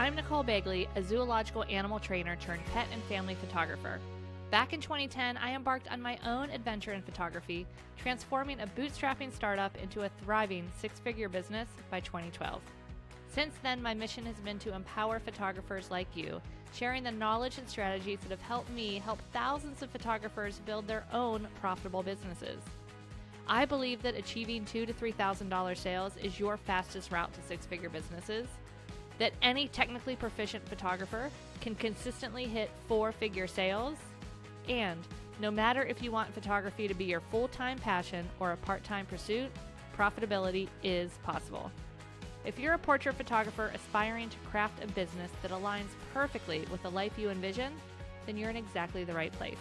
I'm Nicole Begley, a zoological animal trainer turned pet and family photographer. Back in 2010, I embarked on my own adventure in photography, transforming a bootstrapping startup into a thriving six-figure business by 2012. Since then, my mission has been to empower photographers like you, sharing the knowledge and strategies that have helped me help thousands of photographers build their own profitable businesses. I believe that achieving $2,000 to $3,000 sales is your fastest route to six-figure businesses, that any technically proficient photographer can consistently hit four-figure sales, and no matter if you want photography to be your full-time passion or a part-time pursuit, profitability is possible. If you're a portrait photographer aspiring to craft a business that aligns perfectly with the life you envision, then you're in exactly the right place.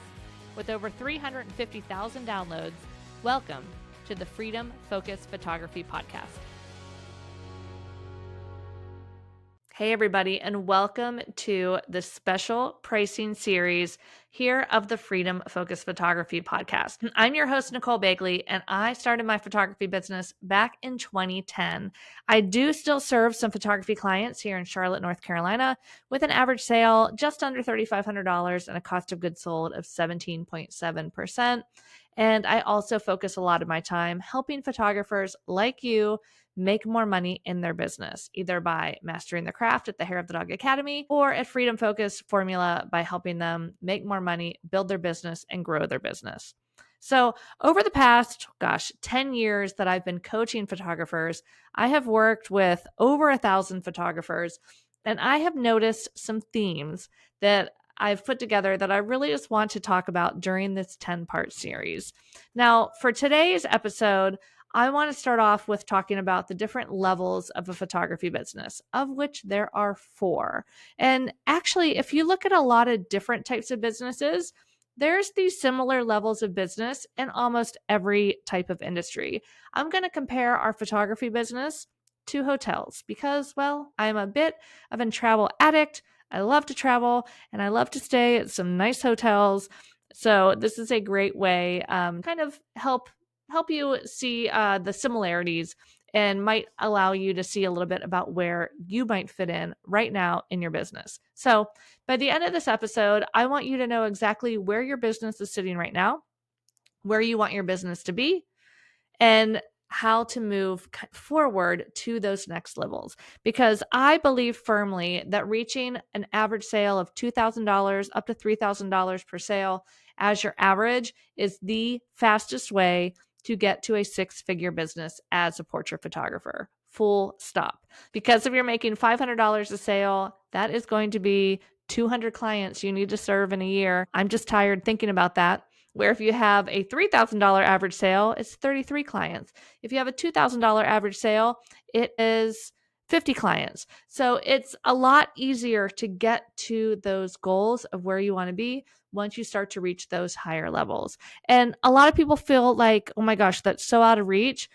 With over 350,000 downloads, welcome to the Freedom Focus Photography Podcast. Hey everybody, and welcome to the special pricing series here of the Freedom Focus Photography Podcast. I'm your host, Nicole Begley, and I started my photography business back in 2010. I do still serve some photography clients here in Charlotte, North Carolina, with an average sale just under $3,500 and a cost of goods sold of 17.7%. And I also focus a lot of my time helping photographers like you make more money in their business, either by mastering the craft at the Hair of the Dog Academy or at Freedom Focus Formula by helping them make more money, build their business, and grow their business. So over the past, 10 years that I've been coaching photographers, I have worked with over 1,000 photographers, and I have noticed some themes that I've put together that I really just want to talk about during this 10-part series. Now, for today's episode, I want to start off with talking about the different levels of a photography business, of which there are 4. And actually, if you look at a lot of different types of businesses, there's these similar levels of business in almost every type of industry. I'm going to compare our photography business to hotels because, well, I'm a bit of a travel addict. I love to travel and I love to stay at some nice hotels. So this is a great way, kind of help you see the similarities and might allow you to see a little bit about where you might fit in right now in your business. So by the end of this episode, I want you to know exactly where your business is sitting right now, where you want your business to be, and how to move forward to those next levels. Because I believe firmly that reaching an average sale of $2,000 up to $3,000 per sale as your average is the fastest way to get to a six-figure business as a portrait photographer. Full stop. Because if you're making $500 a sale, that is going to be 200 clients you need to serve in a year. I'm just tired thinking about that. Where if you have a $3,000 average sale, it's 33 clients. If you have a $2,000 average sale, it is 50 clients. So it's a lot easier to get to those goals of where you want to be once you start to reach those higher levels. And a lot of people feel like, oh my gosh, that's so out of reach,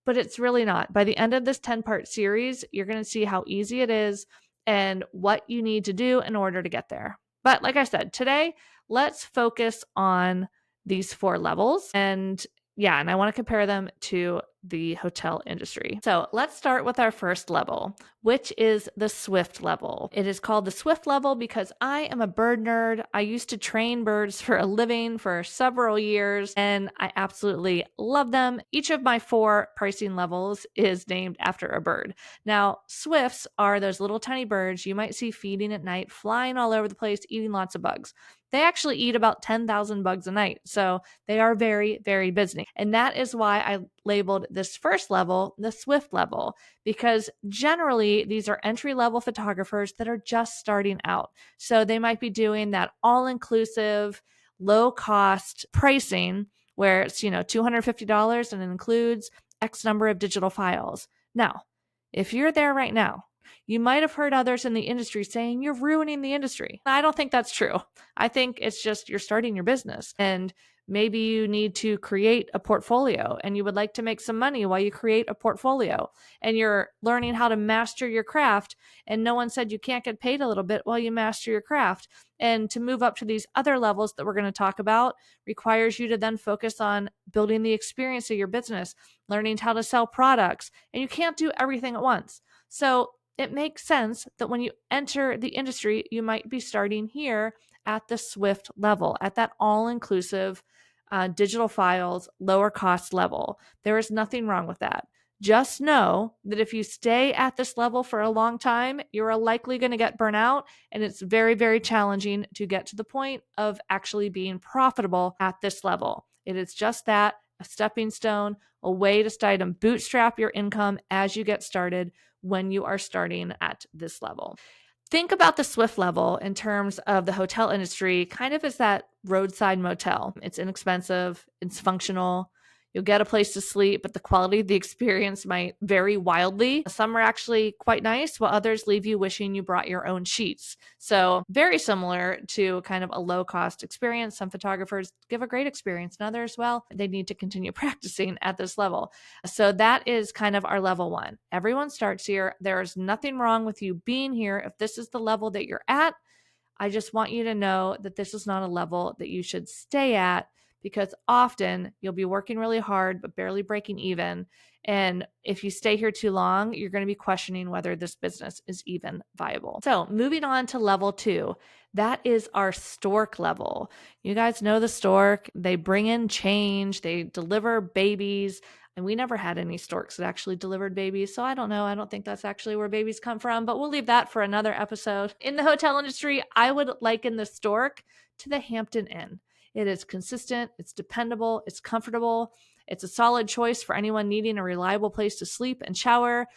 but it's really not. By the end of this 10-part series, you're going to see how easy it is and what you need to do in order to get there. But like I said, today, let's focus on these 4 levels. And I want to compare them to the hotel industry. So let's start with our first level, which is the Swift level. It is called the Swift level because I am a bird nerd. I used to train birds for a living for several years, and I absolutely love them. Each of my 4 pricing levels is named after a bird. Now, Swifts are those little tiny birds you might see feeding at night, flying all over the place, eating lots of bugs. They actually eat about 10,000 bugs a night. So they are very, very busy. And that is why I labeled this first level the Swift level, because generally these are entry-level photographers that are just starting out. So they might be doing that all-inclusive, low-cost pricing where it's, $250 and it includes X number of digital files. Now, if you're there right now, you might have heard others in the industry saying you're ruining the industry. I don't think that's true. I think it's just you're starting your business and maybe you need to create a portfolio and you would like to make some money while you create a portfolio and you're learning how to master your craft. And no one said you can't get paid a little bit while you master your craft. And to move up to these other levels that we're going to talk about requires you to then focus on building the experience of your business, learning how to sell products, and you can't do everything at once. So it makes sense that when you enter the industry, you might be starting here at the Swift level, at that all-inclusive digital files, lower cost level. There is nothing wrong with that. Just know that if you stay at this level for a long time, you're likely going to get burnout, and it's very, very challenging to get to the point of actually being profitable at this level. It is just that, a stepping stone, a way to start and bootstrap your income as you get started when you are starting at this level. Think about the Swift level in terms of the hotel industry kind of as that roadside motel. It's inexpensive, it's functional. You'll get a place to sleep, but the quality of the experience might vary wildly. Some are actually quite nice, while others leave you wishing you brought your own sheets. So, very similar to kind of a low cost experience. Some photographers give a great experience, and others, well, they need to continue practicing at this level. So, that is kind of our level one. Everyone starts here. There's nothing wrong with you being here. If this is the level that you're at, I just want you to know that this is not a level that you should stay at, because often you'll be working really hard but barely breaking even. And if you stay here too long, you're going to be questioning whether this business is even viable. So, moving on to level 2, that is our Stork level. You guys know the Stork. They bring in change, they deliver babies. And we never had any storks that actually delivered babies. So I don't know. I don't think that's actually where babies come from, but we'll leave that for another episode. In the hotel industry, I would liken the Stork to the Hampton Inn. It is consistent, it's dependable, it's comfortable, it's a solid choice for anyone needing a reliable place to sleep and shower.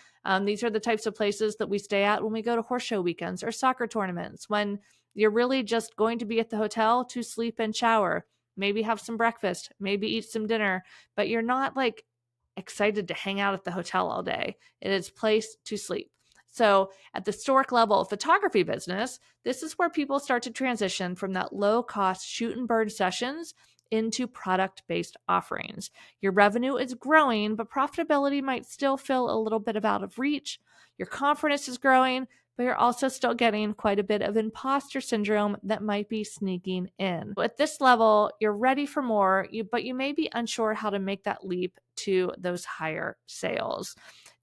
These are the types of places that we stay at when we go to horse show weekends or soccer tournaments, when you're really just going to be at the hotel to sleep and shower, maybe have some breakfast, maybe eat some dinner, but you're not like excited to hang out at the hotel all day. It is a place to sleep. So at the Stork level photography business, this is where people start to transition from that low cost shoot and burn sessions into product-based offerings. Your revenue is growing, but profitability might still feel a little bit of out of reach. Your confidence is growing, but you're also still getting quite a bit of imposter syndrome that might be sneaking in. At this level, you're ready for more, but you may be unsure how to make that leap to those higher sales.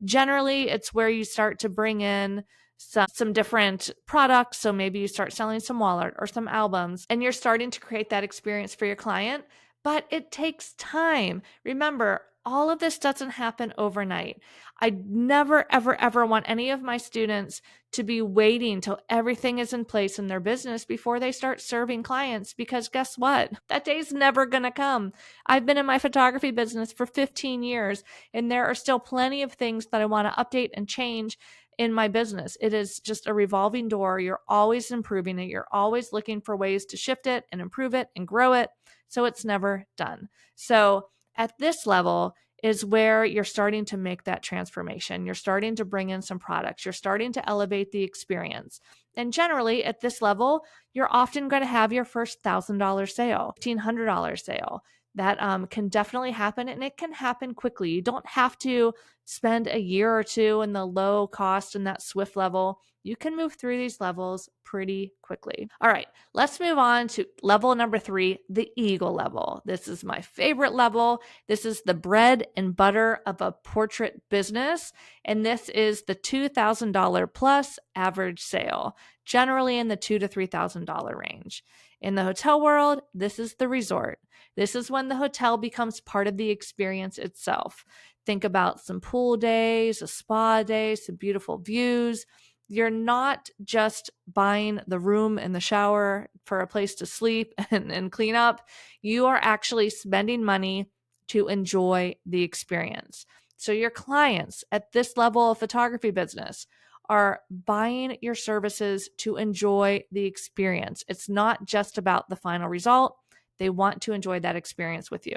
Generally, it's where you start to bring in some different products. So maybe you start selling some wallet or some albums, and you're starting to create that experience for your client, but it takes time. Remember, all of this doesn't happen overnight. I never, ever, ever want any of my students to be waiting till everything is in place in their business before they start serving clients, because guess what? That day's never going to come. I've been in my photography business for 15 years, and there are still plenty of things that I want to update and change in my business. It is just a revolving door. You're always improving it. You're always looking for ways to shift it and improve it and grow it. So it's never done. So at this level is where you're starting to make that transformation. You're starting to bring in some products. You're starting to elevate the experience. And generally at this level, you're often going to have your first $1,000 sale, $1,500 sale. That can definitely happen, and it can happen quickly. You don't have to spend a year or two in the low cost and that Swift level. You can move through these levels pretty quickly. All right, let's move on to level number 3, the Eagle level. This is my favorite level. This is the bread and butter of a portrait business, and this is the $2,000 plus average sale, generally in the $2,000 to $3,000 range. In the hotel world, this is the resort. This is when the hotel becomes part of the experience itself. Think about some pool days, a spa day, some beautiful views. You're not just buying the room and the shower for a place to sleep and clean up. You are actually spending money to enjoy the experience. So your clients at this level of photography business are buying your services to enjoy the experience. It's not just about the final result. They want to enjoy that experience with you.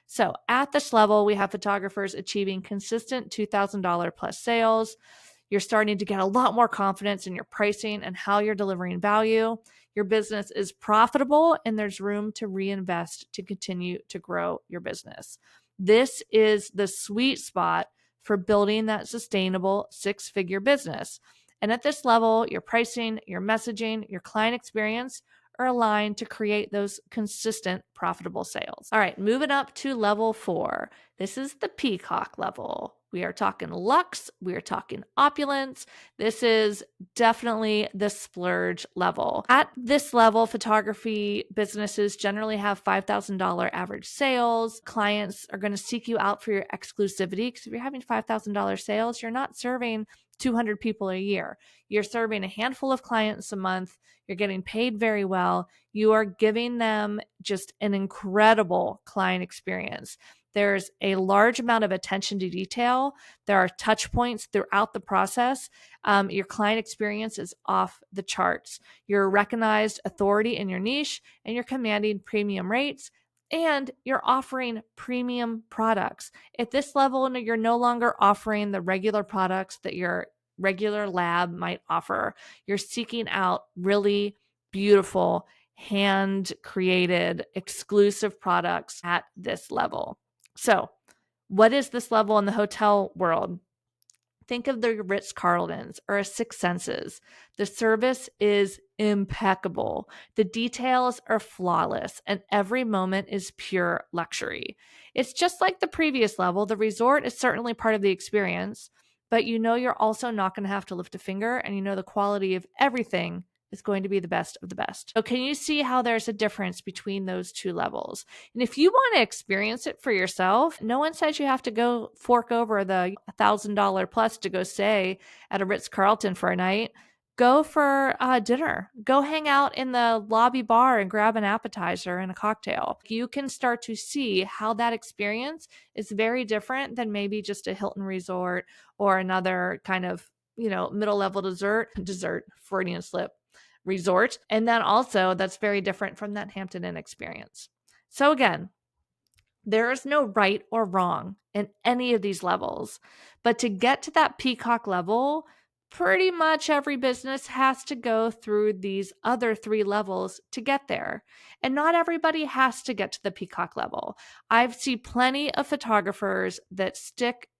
So at this level, we have photographers achieving consistent $2,000 plus sales. You're starting to get a lot more confidence in your pricing and how you're delivering value. Your business is profitable, and there's room to reinvest to continue to grow your business. This is the sweet spot for building that sustainable 6-figure business. And at this level, your pricing, your messaging, your client experience are aligned to create those consistent profitable sales. All right, moving up to level 4. This is the Peacock level. We are talking luxe. We are talking opulence. This is definitely the splurge level. At this level, photography businesses generally have $5,000 average sales. Clients are going to seek you out for your exclusivity, because if you're having $5,000 sales, you're not serving 200 people a year. You're serving a handful of clients a month. You're getting paid very well. You are giving them just an incredible client experience. There's a large amount of attention to detail. There are touch points throughout the process. Your client experience is off the charts. You're a recognized authority in your niche, and you're commanding premium rates, and you're offering premium products. At this level, you're no longer offering the regular products that your regular lab might offer. You're seeking out really beautiful, hand-created, exclusive products at this level. So, what is this level in the hotel world? Think of the Ritz-Carltons or a Six Senses. The service is impeccable. The details are flawless, and every moment is pure luxury. It's just like the previous level. The resort is certainly part of the experience, but you know you're also not going to have to lift a finger, and you know the quality of everything is going to be the best of the best. So can you see how there's a difference between those two levels? And if you want to experience it for yourself, no one says you have to go fork over the $1,000 plus to go stay at a Ritz-Carlton for a night. Go for dinner. Go hang out in the lobby bar and grab an appetizer and a cocktail. You can start to see how that experience is very different than maybe just a Hilton resort or another kind of, middle level dessert, Freudian slip, resort. And then also that's very different from that Hampton Inn experience. So again, there is no right or wrong in any of these levels, but to get to that Peacock level, pretty much every business has to go through these other three levels to get there. And not everybody has to get to the Peacock level. I've seen plenty of photographers that stick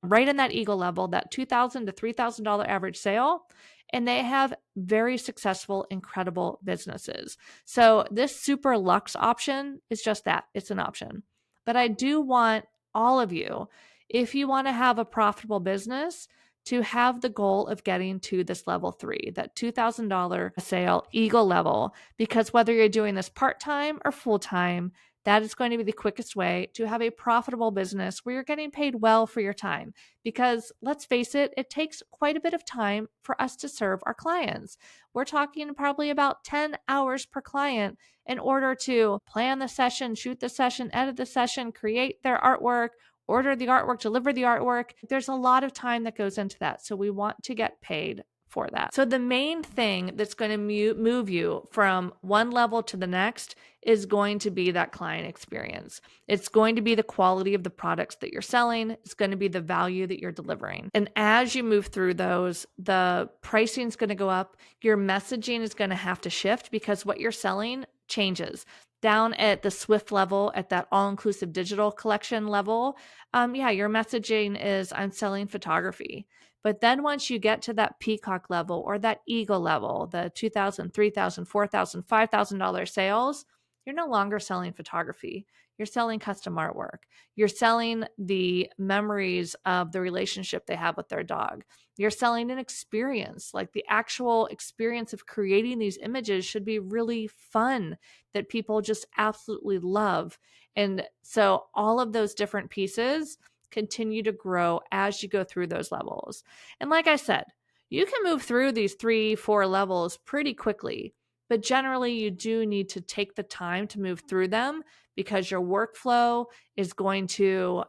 right in that Eagle level, that $2,000 to $3,000 average sale, and they have very successful, incredible businesses. So this super luxe option is just that. It's an option. But I do want all of you, if you want to have a profitable business, to have the goal of getting to this level 3, that $2,000 sale Eagle level, because whether you're doing this part-time or full-time, that is going to be the quickest way to have a profitable business where you're getting paid well for your time. Because let's face it, it takes quite a bit of time for us to serve our clients. We're talking probably about 10 hours per client in order to plan the session, shoot the session, edit the session, create their artwork, order the artwork, deliver the artwork. There's a lot of time that goes into that. So we want to get paid for that. So the main thing that's going to move you from one level to the next is going to be that client experience. It's going to be the quality of the products that you're selling. It's going to be the value that you're delivering. And as you move through those, the pricing is going to go up. Your messaging is going to have to shift because what you're selling changes. Down at the Swift level, at that all-inclusive digital collection level, your messaging is, I'm selling photography. But then once you get to that Peacock level or that Eagle level, the $2,000, $3,000, $4,000, $5,000 sales, you're no longer selling photography. You're selling custom artwork. You're selling the memories of the relationship they have with their dog. You're selling an experience, like the actual experience of creating these images should be really fun, that people just absolutely love. And so all of those different pieces continue to grow as you go through those levels. And like I said, you can move through these 3-4 levels pretty quickly, but generally you do need to take the time to move through them because your workflow is going to,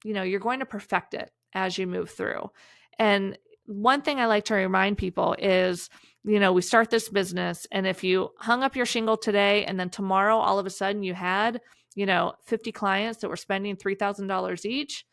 you're going to perfect it as you move through. And one thing I like to remind people is, we start this business, and if you hung up your shingle today and then tomorrow all of a sudden you had 50 clients that were spending $3,000 each,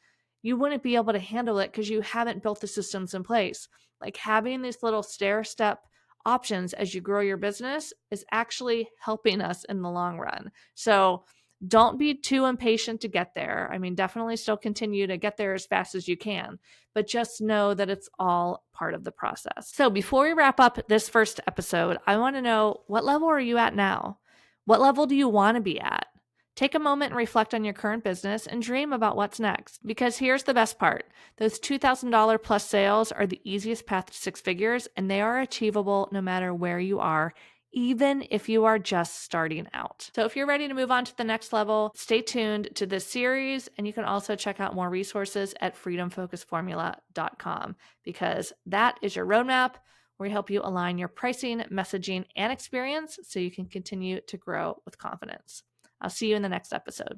you wouldn't be able to handle it because you haven't built the systems in place. Like having these little stair step options as you grow your business is actually helping us in the long run. So don't be too impatient to get there. I mean, definitely still continue to get there as fast as you can, but just know that it's all part of the process. So before we wrap up this first episode, I want to know, what level are you at now? What level do you want to be at? Take a moment and reflect on your current business and dream about what's next. Because here's the best part, those $2,000 plus sales are the easiest path to six figures, and they are achievable no matter where you are, even if you are just starting out. So if you're ready to move on to the next level, stay tuned to this series, and you can also check out more resources at freedomfocusformula.com, because that is your roadmap where we help you align your pricing, messaging, and experience so you can continue to grow with confidence. I'll see you in the next episode.